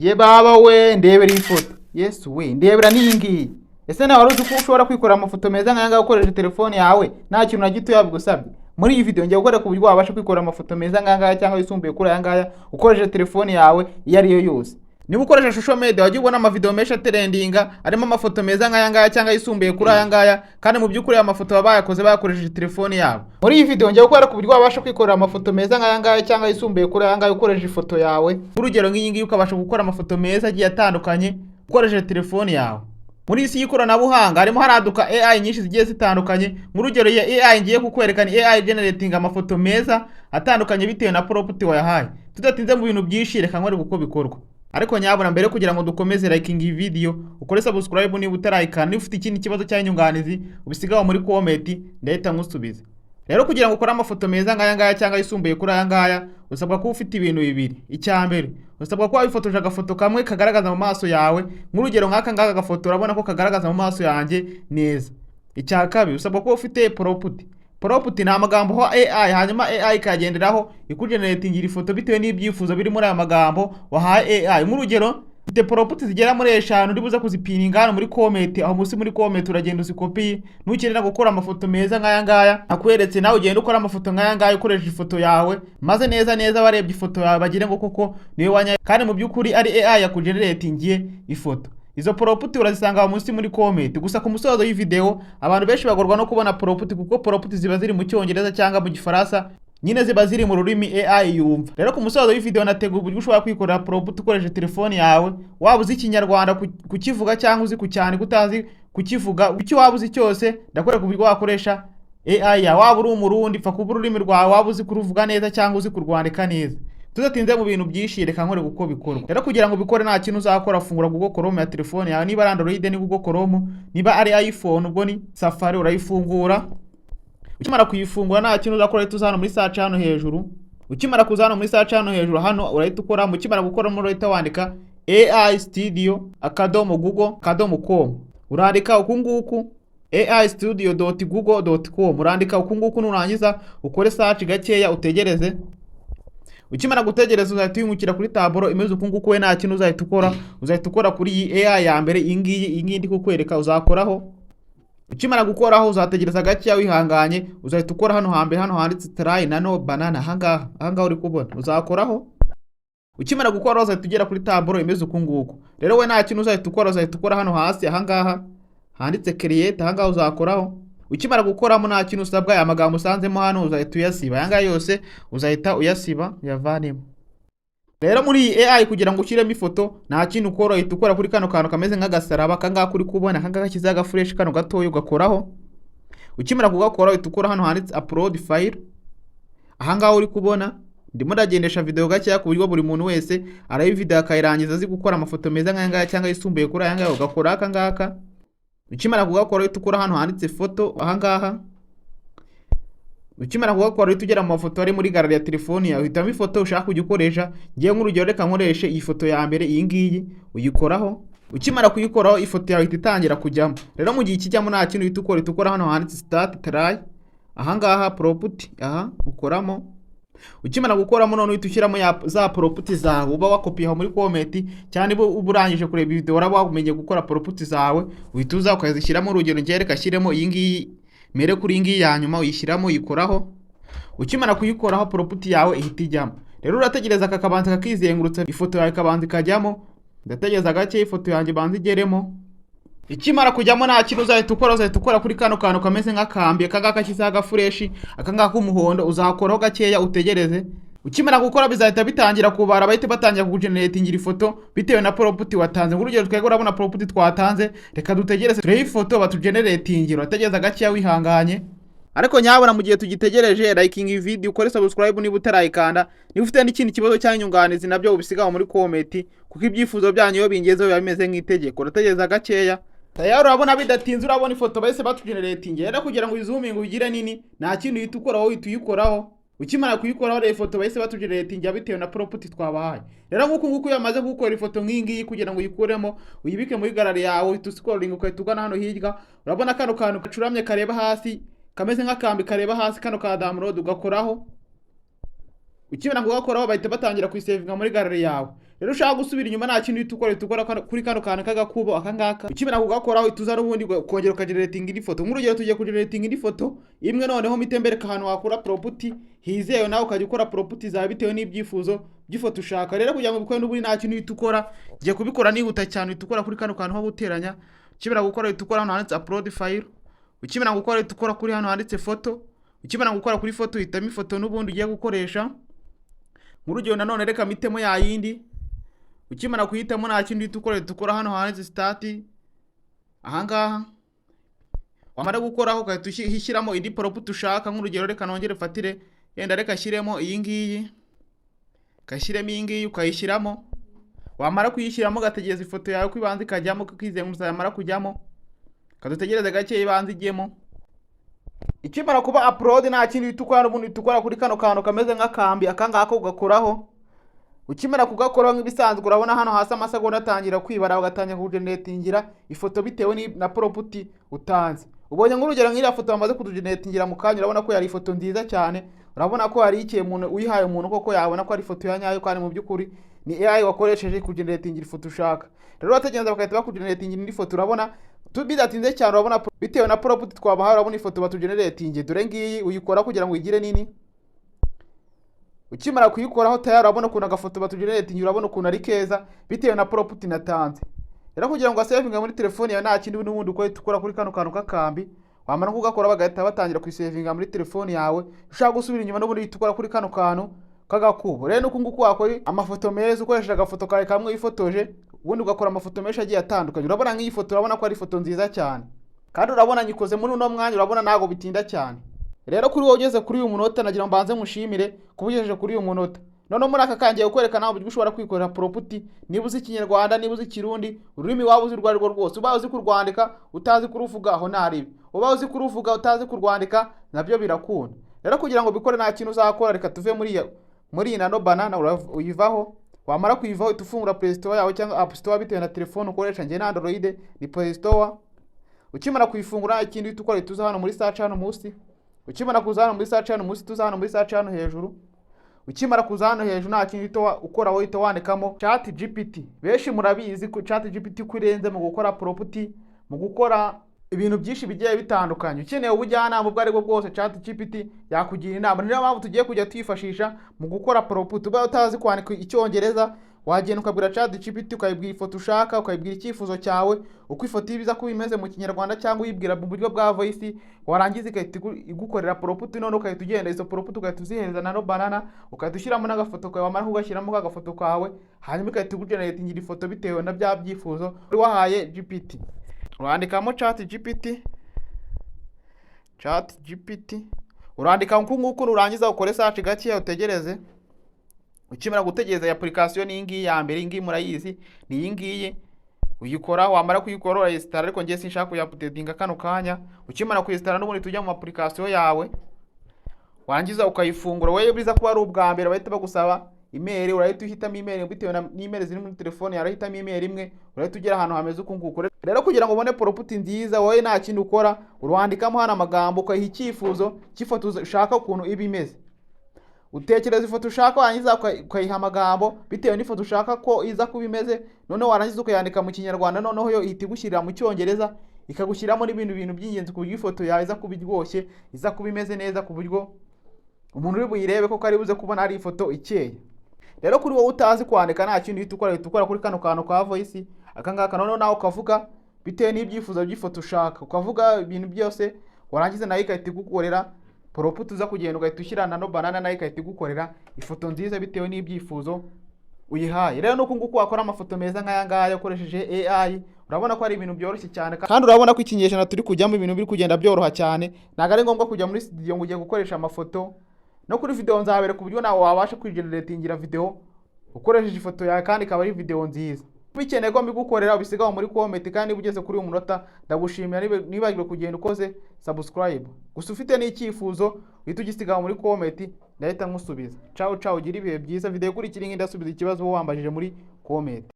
Ye baba we ndebera ifoto. Yesu we ndebera n'iyingiyi. Ese nawe wari uzi ko ushobora kwikorera amafoto meza nk'aya ukoresheje telefone yawe nta kintu na gito yabigusabye. Muri iyi video ngiye gukora ku buryo wabasha kwikorera amafoto meza nk'aya cyangwa yisumbuye kuri aya ngaya ukoresheje telefone yawe iyo ari yo yose. Niba ukoresha social media wajya ubona amavideo menshi trendinga arimo amafoto meza nk'aya ngaya cyangwa yisumbuye kuri aya ngaya kandi mu by'ukuri aya mafoto baba bayakoze bakoresheje telefone yabo. Muri iyi video ngiye gukora ku buryo wabasha kwikorera amafoto meza nk'aya ngaya cyangwa yisumbuye kuri aya ngaya ukoresheje ifoto yawe. Urugero nk'iyi ngiyi ukabasha gukora amafoto meza agiye atandukanye ukoresheje telefone yawe. Muri isi y'ikoranabuhanga harimo haraduka AI nyinshi zigiye zitandukanye. Nk'urugero ya AI ngiye kukwerekana AI generating amafoto meza atandukanye bitewe na prompt wayahaye. Tudatinze mu bintu byinshi reka nkore uko bikorwa. Ariko nyabona mbere kugira ngo dukomeze liking iyi video ukore subscribe niba utarayikana, niba ufite ikindi kibazo cy'inyunganizi ubisigaho muri comment ndahita nkusubiza. Rero kugira ngo ukore amafoto meza nk'aya ngaya cyangwa yisumbuye kuri aya ngaya usabwa kuba ufite ibintu bibiri. Icya mbere usabwa kuba wifotoje agafoto kamwe kagaragaza mu maso yawe. Nk'urugero nk'aka ngaka agafoto urabona ko kagaragaza mu maso yanjye neza. Icya kabiri usabwa kuba ufite prompt. Prompt ni amagambo ho AI hanyuma AI ikagenderaho ikugeneratingira ifoto bitewe n'ibyifuzo biri muri aya magambo wahaye AI. Nk'urugero mfite prompt zigera muri 5 uri buza kuzipininga hano muri comment, aho munsi muri comment uragenda uzikopi. Nukenera gukora amafoto meza nk'aya ngaya akweretse nawe ugenda ukora amafoto nk'aya ngaya ukoresheje ifoto yawe maze neza barebye ifoto yawe bagire ngo koko niwe wanya kandi mu by'ukuri ari AI yakugeneratingiye ifoto. Izo prompt urazisanga munsi muri comment. Gusa ku musozo w'iyi video abantu benshi bagorwa no kubona prompt kuko prompt ziba ziri mu cyongereza cyangwa mu gifaransa, nyine ziba ziri mu rurimi AI yumva. Rero ku musozo w'iyi video nateguye uburyo ushobora kwikorera prompt ukoresheje telefone yawe, waba uzi ikinyarwanda kukivuga cyangwa uzi kucyane kutazi kukivuga, icyo waba uzi cyose ndakwereka uburyo wakoresha AI ya waba uri umurundi pfa kuba ururimi rwawe, waba uzi kuruvuga neza cyangwa uzi kurwandika neza. Tudatinze mu bintu byinshi reka nkore uko bikorwa. Rero kugira ngo bikore nta kintu uzakora, fungura Google Chrome ya telefone yawe, niba ari Android ni Google Chrome, niba ari iPhone ubwo ni Safari urayifungura. Ukimara kuyifungura nta kintu uzakora uhita uza hano muri search hano hejuru. Ukimara kuza hano muri search hano hejuru hano urahita ukora, ukimara gukora muri urahita wandika aistudio.google.com. Urandika ukunguku aistudio.google.com. Urandika ukunguku nurangiza ukore search gakeya utegereze. Ukimara gutegereza uzahita uyimukira kuri taburo imeze ukunguku we nta kintu uzahita ukora. Uzahita ukora kuri iyi AI ya mbere iyi ndi kukwereka uzakoraho. Ukimara gukoraho uzategereza gakeya wihanganye, uzahita ukora hano hambere hano handitse try nano banana ahangaha uri kubona uzakoraho. Ukimara gukora uzahita ugera kuri taburo imeze ukunguku. Rero we nta kintu uzahita ukora, uzahita ukora hano hasi ahangaha handitse create ahangaha uzakoraho. Ukimara gukoramo nta kintu usabwa, aya magambo usanzemo hano uzahita uyasiba, aya ngaya yose uzahita uyasiba yavanemo. Rero muri iyi AI kugira ngo ushyiremo ifoto nta kintu ukora, uhita ukora kuri kano kantu kameze nk'agasaraba kangaka kuri kubona akangaka kizaga fresh kano gatoyo ugakoraho. Ukimara kugakora uhita ukora hano handitse upload file ahangaha uri kubona. Ndimo ndagendesha video gakeya ku buryo buri muntu wese arayi video akayirangiza azi gukora amafoto meza nk'aya ngaya cyangwa yisumbuye kuri aya ngaya ugakora akangaka. Ukimara kugakora uhita ukora hano handitse photo ahangaha. Ukimara kugakora uhita ugera mu mafoto ari muri gallery ya telefone yawe, uhitamo ifoto ushaka kujya ukoresha. Ngiye nk'urugero reka nkoreshe iyi foto ya mbere iyi ngiyi uyikoraho. Ukimara kuyikoraho ifoto yawe itangira kujyamo. Rero mu gihe kijyamo nta kintu uhita ukora hano handitse start try ahangaha prompt ukoramo. Ukimara gukoramo none uhita ushyiramo za prompt zawe uba wakopiyeho muri comment cyane uba urangije kureba video waraba wamenye gukora prompt zawe uhita uza ukazishyiramo. Urugero ngiye reka shyiremo iyi ngiyi mere kuri iyi ngiyi ya nyuma uyishyiramo uyikoraho. Ukimara kuyikoraho prompt yawe ihita ijyamo. Rero urategereza kakabanza kakizengurutsa ifoto yawe kabanza kajyamo. Ndategereza gake ifoto yanjye banza igeremo. Ikimara kujyamo nta kintu uzahita ukora kuri kano kantu kameze nk'akambi akangaka kizaga fresh akangaka k'umuhondo uzakoraho gakeya utegereze. Ukimara gukora bizahita bitangira kubara, bahita batangira kugeneratingira ifoto bitewe na prompt watanze. Urugero twego urabona prompt twatanze, reka dutegereze turebe ifoto batugeneratingira. Utegereza gakeya wihanganye. Ariko nyabona mu gihe tugitegereje liking iyi video ukore subscribe niba utarayikanda. Niba ufite n'ikindi kibazo cy'inyunganizi nabyo ubisigaho muri comment kuko ibyifuzo byanyu iyo bingezeho biba bimeze nk'itegeko. Urategereza gakeya. Tayari urabona bidatinze urabona ifoto bahise batugeneratingira. Rero kugira ngo uyizooming ugire nini nta kintu uhita ukoraho uhita uyikoraho. Ukimara kuyikoraho rero ifoto bahise batugeneratingira bitewe na prompt twabahaye. Rero nguko yamaze gukora ifoto nk'ingiyi kugira ngo uyikuremo uyibike muri gallery yawe uhita scrolling ukahita ugana hano hirya. Urabona kano kantu kacuramye kareba hasi kameze nk'akambi kareba hasi kano ka download ugakoraho. Ukibona kugakoraho bahita batangira kuyisavinga muri gallery yawe. rero ushaka gusubira inyuma nta kintu uhita ukora kuri kano kantu k'agakubo aka ngaka, ukimara kugakoraho uhita uza n'ubundi kongera ukageneratinga indi foto. Nk'urugero tugiye kugeneratinga indi foto imwe, noneho mitembereka ahantu wakora property hizewe, nawe ukajya ukora property zawe bitewe n'ibyifuzo by'ifoto ushaka. Rero kugira ngo bikore n'ubundi nta kintu uhita ukora, ugiye kubikora nihuta cyane, uhita ukora kuri kano kantu ho guteranya. Ukimara gukora uhita ukora hano handitse upload file, ukimara gukora uhita ukora kuri hano handitse foto, ukimara gukora kuri foto uhitamo ifoto n'ubundi ugiye gukoresha. Nk'urugero nanone reka mitemo ya yindi, ukimara kuhitamo nta kindi uhita ukora hano handitse start ahangaha. Wamara gukoraho ugahita ushyiramo indi property ushaka. Nk'urugero reka nongere fatire yenda reka shyiremo iyi ngiyi, kashyiremo iyi ngiyi ukayishyiramo. Wamara kuyishyiramo ugategereza ifoto yawe ko ibanza ikajyamo, kizenguruza yamara kujyamo kadutegereze gake ibanza ijyemo. Ikimara kuba upload nta kindi uhita ukora n'ubundi uhita ukora kuri kano kantu kameze nk'akambi aka ngaka ugakoraho. Ukimara kugakoraho nk'ibisanzwe urabona hano hasi amasegonda atangira kwibara, ugatangira kugeneratingira ifoto bitewe na property utanze. Ubonye nk'urugero nk'iriya foto bamaze kudugeneratingira mu kanya, urabona ko yari ifoto nziza cyane, urabona ko hari ikiye umuntu uyihaye umuntu koko yabona ko ari ifoto ya nyayo, kandi mu by'ukuri ni AI wakoresheje kugeneratingira ifoto ushaka. Rero bategereza bagahita bakugeneratingira indi foto. Urabona bidatinze cyane, urabona bitewe na property twabahaye, urabona ifoto batugeneratingiye dore ngiyi uyikora kugira ngo igire nini. Ukimara kuyikoraho tayari urabona ukuntu agafoto batugeneratingira, urabona ukuntu ari keza bitewe na property natanze. Rero kugira ngo asavinga muri telefone yawe nta kindi n'ubundi ukora kuri kano kantu k'akambi. Wamara kugakora bagahita batangira kuyisavinga muri telefone yawe. Ushaka gusubira inyuma n'ubundi uhita ukora kuri kano kantu k'agakubo. Rero nuko nguko wakora amafoto meza ukoresheje agafoto kawe kamwe wifotoje, ubundi ugakora amafoto menshi agiye atandukanye. Urabona nk'iyi foto urabona ko ari ifoto nziza cyane, kandi urabona nyikoze muri uno mwanya, urabona ntago bitinda cyane. Rero kuri wowe ugeze kuri uyu munota nagira mbanze mushimire kubugejeje kuri uyu munota. None muri aka kangiye kwerekana uburyo ushobora kwikorera property, niba uzi Ikinyarwanda, niba uzi Kirundi, ururimi waba uzi rwo rwose. Uba uzi kurwandika utazi kuruvuga aho ntaribi, uba uzi kuruvuga utazi kurwandika nabyo birakunda. Rero kugira ngo bikore nta kintu uzakora, reka tuve muri Nano Banana uyivaho. Wamara kuyivaho tufungura Play Store yawe cyangwa App Store bitewe na telefone ukoresha. Nge na Android ni Play Store. Ukimara kuyifungura ikindi tukora tuza hano muri search hano munsi. Ukimara kuza hano muri search hano munsi, tuza hano muri search hano hejuru. Ukimara kuza hano hejuru nta kintu ukora wowe wandikamo ChatGPT. Benshi murabizi ko ChatGPT kurenze mu gukora property, mu gukora ibintu byinshi bigiye bitandukanye. Ukeneye ubujyanama ubwo ari bwo bwose ChatGPT yakugira inama. Niyo mpamvu tugiye kujya twifashisha mu gukora property. Uba utazi kwandika Icyongereza, wagenda ukabwira ChatGPT ukayibwira ifoto ushaka, ukayibwira icyifuzo cyawe, uko ifoto ibiza kuba imeze mu Kinyarwanda cyangwa uyibwira mu buryo bwa voice, warangiza igahita igukorera property. None ukahita ugenda izo property ugahita uzihereza Nano Banana, ukahita ushyiramo n'agafoto kawe. Wamara kugashyiramo agafoto kawe, hanyuma ukahita ugeneratingira ifoto bitewe na bya byifuzo wahaye GPT. Urandikamo ChatGPT, urandika nguko urangiza ukore search gake utegereze. Ukimara gutegereza ya application ni ngiyi ya mbere, ngiyi murayizi ni iyi ngiyi uyikora. Wamara kuyikora urayinstall, ariko ngiye sinshaka kuyapudetinga kano kanya. Ukimara kuyinstall n'ubundi tujya mu application yawe, warangiza ukayifungura. Wewe biza kuba ari ubwa mbere bahita bagusaba email, urahita uhitamo email bitewe na email ziri muri telefone yawe, urahitamo email imwe, urahita ugera ahantu hameze uko nguko. Rero kugira ngo ubone property nziza wowe nta kindi ukora, urwandikamo hano amagambo ukayiha icyifuzo cy'ifoto ushaka ukuntu iba imeze. Utekereza ifoto ushaka, warangiza ukayiha amagambo bitewe n'ifoto ushaka ko iza kuba imeze. None warangiza ukayandika mu Kinyarwanda, noneho yo ihita igushyirira mu Cyongereza, ikagushyiramo n'ibintu by'ingenzi ku buryo ifoto yawe iza kuba iryoshye, iza kuba imeze neza, ku buryo umuntu uri buyirebe ko ari buze kubona ari ifoto ikeye. Rero kuri wowe utazi kwandika nta kindi uhita ukora kuri kano kantu ka voice aka ngaka. Noneho nawe ukavuga bitewe n'ibyifuzo by'ifoto ushaka, ukavuga ibintu byose, warangiza nayo igahita igukorera property. Uza kugenda ugahita ushyira Nano Banana, nayo igahita igukorera ifoto nziza bitewe n'ibyifuzo uyihaye. Rero nuko nguko wakora amafoto meza nk'aya ngaya ukoresheje AI. Urabona ko ari ibintu byoroshye cyane, kandi urabona ko ikinyejana turi kujyamo ibintu biri kugenda byoroha cyane. Ntabwo ari ngombwa kujya muri studio ngo ugiye gukoresha amafoto. No kuri video nzabereka ku buryo nawe wabasha kwigeneratingira video ukoresheje ifoto yawe kandi ikaba ari video nziza. Bikeneye ko mbigukorera ubisigaho muri comment, kandi ugeze kuri uyu munota ndagushimira. Nibagirwe kugenda ukoze subscribe. Gusa ufite n'icyifuzo uhita ugisigaho muri comment, ndahita nkusubiza. Ciao ciao, gira ibihe byiza. Video ikurikira ndasubiza ikibazo wambajije muri comment.